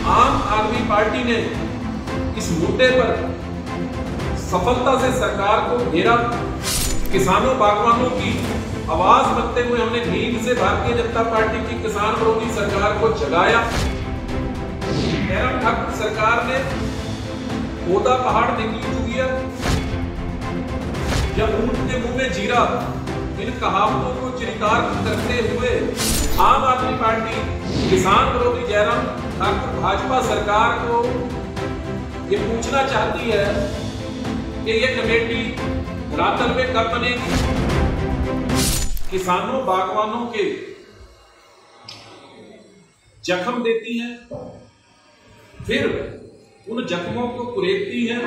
आम आदमी पार्टी ने इस मुद्दे पर सफलता से सरकार को घेरा। किसानों बागवानों की आवाज बनते हुए हमने नींद से भारतीय जनता पार्टी की किसान विरोधी सरकार को जगाया। जयराम ठाकुर सरकार ने खोदा पहाड़ निकली चुगिया या ऊंट के मुंह में जीरा, इन कहावतों को चरितार्थ करते हुए आम आदमी पार्टी किसान विरोधी जयराम ठाकुर भाजपा सरकार को ये पूछना चाहती है कि ये कमेटी रातल में कब बनेगी। किसानों बागवानों के जख्म देती हैं, फिर उन जख्मों को कुरेदती हैं,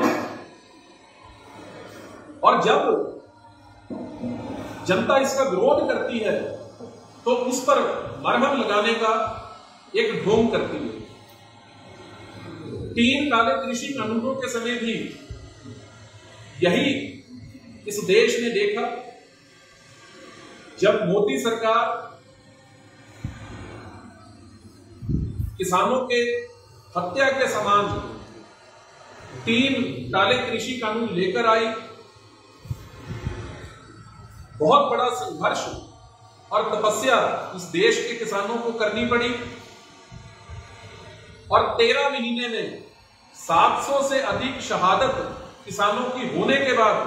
और जब जनता इसका विरोध करती है तो उस पर मरहम लगाने का एक ढोंग करती है। 3 काले कृषि कानूनों के समय भी यही इस देश ने देखा। जब मोदी सरकार किसानों के हत्या के समान 3 काले कृषि कानून लेकर आई, बहुत बड़ा संघर्ष और तपस्या इस देश के किसानों को करनी पड़ी, और 13 महीने में 700 से अधिक शहादत किसानों की होने के बाद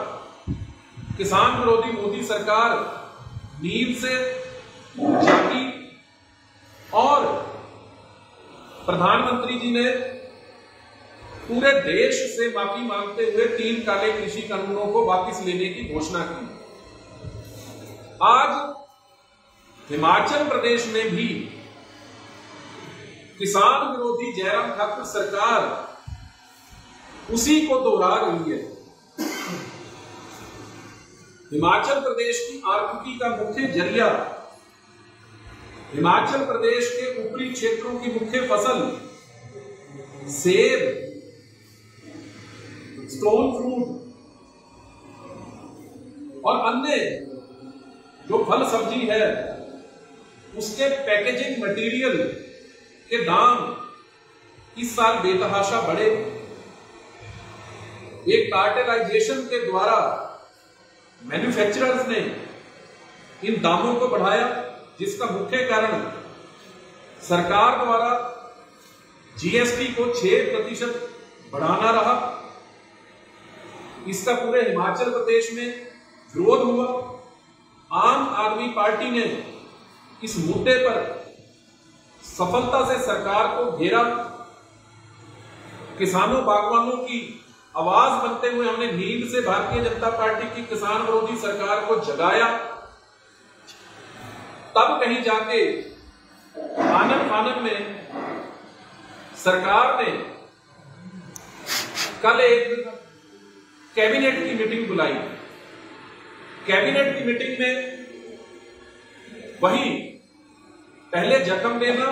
किसान विरोधी मोदी सरकार नींद से जागी और प्रधानमंत्री जी ने पूरे देश से माफी मांगते हुए 3 काले कृषि कानूनों को वापस लेने की घोषणा की। आज हिमाचल प्रदेश में भी किसान विरोधी जयराम ठाकुर सरकार उसी को दोहरा रही है। हिमाचल प्रदेश की आर्थिकी का मुख्य जरिया, हिमाचल प्रदेश के ऊपरी क्षेत्रों की मुख्य फसल सेब, स्टोन फ्रूट और अन्य जो फल सब्जी है, उसके पैकेजिंग मटेरियल के दाम इस साल बेतहाशा बढ़े। एक कार्टेलाइजेशन के द्वारा मैन्युफैक्चरर्स ने इन दामों को बढ़ाया, जिसका मुख्य कारण सरकार द्वारा जीएसटी को 6% बढ़ाना रहा। इसका पूरे हिमाचल प्रदेश में विरोध हुआ। आम आदमी पार्टी ने इस मुद्दे पर सफलता से सरकार को घेरा। किसानों बागवानों की आवाज बनते हुए हमने नींद से भारतीय जनता पार्टी की किसान विरोधी सरकार को जगाया। तब कहीं जाके आनन फानन में सरकार ने कल एक कैबिनेट की मीटिंग बुलाई। कैबिनेट की मीटिंग में वही पहले जख्म देना,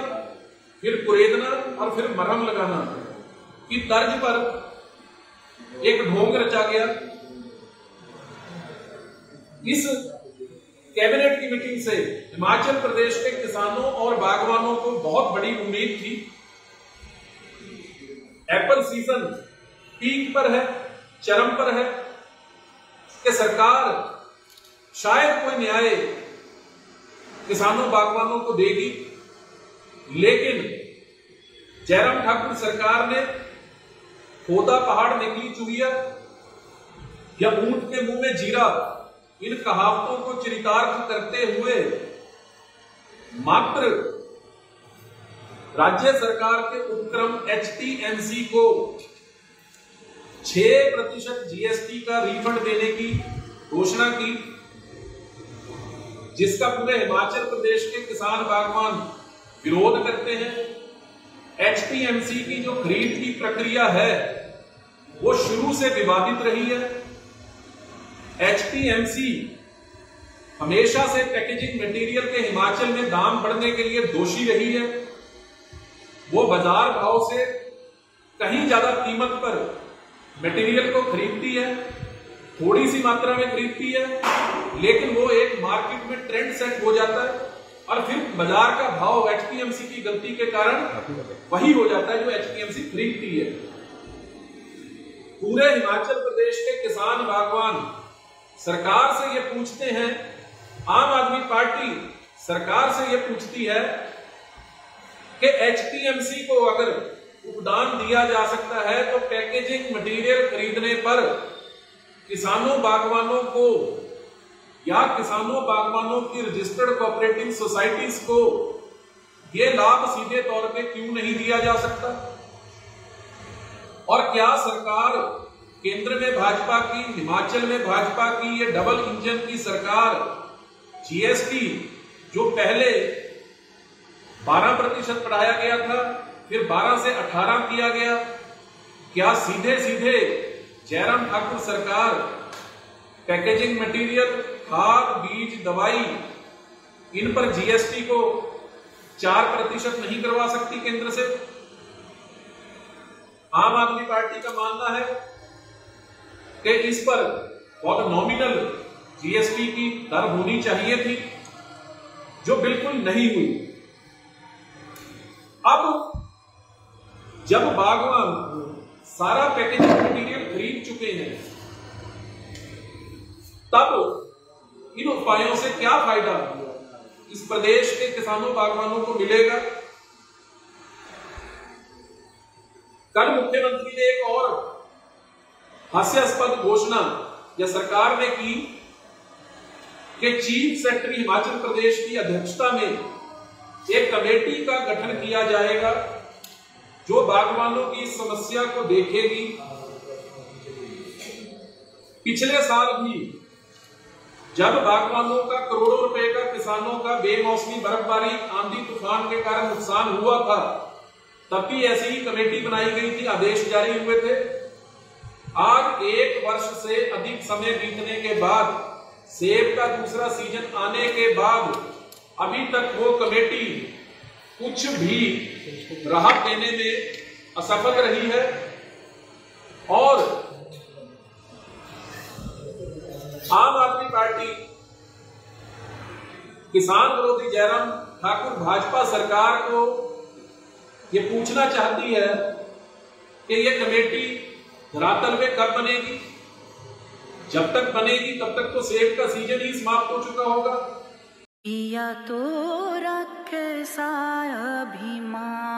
फिर कुरेदना और फिर मरहम लगाना की तर्ज पर एक ढोंग रचा गया। इस कैबिनेट की मीटिंग से हिमाचल प्रदेश के किसानों और बागवानों को बहुत बड़ी उम्मीद थी। एप्पल सीजन पीक पर है, चरम पर है कि सरकार शायद कोई न्याय किसानों बागवानों को देगी, लेकिन जयराम ठाकुर सरकार ने खोदा पहाड़ निकली चुगिया या ऊंट के मुंह में जीरा, इन कहावतों को चरितार्थ करते हुए मात्र राज्य सरकार के उपक्रम HTMC को 6% जीएसटी का रिफंड देने की घोषणा की, जिसका पूरे हिमाचल प्रदेश के किसान बागवान विरोध करते हैं। HTMC की जो खरीद की प्रक्रिया है वो शुरू से विवादित रही है। HTMC हमेशा से पैकेजिंग मटेरियल के हिमाचल में दाम बढ़ने के लिए दोषी रही है। वो बाजार भाव से कहीं ज्यादा कीमत पर मटेरियल को खरीदती है, थोड़ी सी मात्रा में खरीदती है, लेकिन वो एक मार्केट में ट्रेंड सेट हो जाता है और फिर बाजार का भाव एचपीएमसी की गलती के कारण वही हो जाता है जो एचपीएमसी खरीदती है। पूरे हिमाचल प्रदेश के किसान बागवान सरकार से ये पूछते हैं, आम आदमी पार्टी सरकार से ये पूछती है कि एचपीएमसी को अगर उपदान दिया जा सकता है तो पैकेजिंग मटेरियल खरीदने पर किसानों बागवानों को या किसानों बागवानों की रजिस्टर्ड कोऑपरेटिव सोसाइटीज को यह लाभ सीधे तौर पे क्यों नहीं दिया जा सकता? और क्या सरकार केंद्र में भाजपा की, हिमाचल में भाजपा की, ये डबल इंजन की सरकार जीएसटी जो पहले 12% बढ़ाया गया था, फिर 12 से 18 किया गया, क्या सीधे सीधे जयराम ठाकुर सरकार पैकेजिंग मटेरियल, खाद, बीज, दवाई इन पर जीएसटी को 4% नहीं करवा सकती केंद्र से? आम आदमी पार्टी का मानना है कि इस पर बहुत नॉमिनल जीएसटी की दर होनी चाहिए थी, जो बिल्कुल नहीं हुई। अब जब बागवान सारा पैकेजिंग मटेरियल खरीद चुके हैं, तब इन उपायों से क्या फायदा इस प्रदेश के किसानों बागवानों को मिलेगा? कल मुख्यमंत्री ने एक और हास्यास्पद घोषणा या सरकार ने की कि चीफ सेक्रेटरी हिमाचल प्रदेश की अध्यक्षता में एक कमेटी का गठन किया जाएगा जो बागवानों की समस्या को देखेगी। पिछले साल भी जब बागवानों का करोड़ों रुपए का किसानों का बेमौसमी बर्फबारी, आंधी तूफान के कारण नुकसान हुआ था, तब भी ऐसी ही कमेटी बनाई गई थी, आदेश जारी हुए थे। आज 1 वर्ष से अधिक समय बीतने के बाद, सेब का दूसरा सीजन आने के बाद अभी तक वो कमेटी कुछ भी राहत देने में असफल रही है। और आम आदमी पार्टी किसान विरोधी जयराम ठाकुर भाजपा सरकार को ये पूछना चाहती है कि ये कमेटी धरातल में कब बनेगी? जब तक बनेगी तब तक तो सेब का सीजन ही समाप्त हो चुका होगा। पिया तोरा कैसा अभिमान,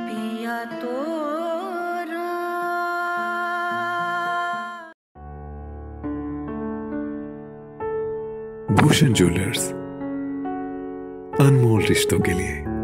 पिया तोरा। भूषण ज्वेलर्स, अनमोल रिश्तों के लिए।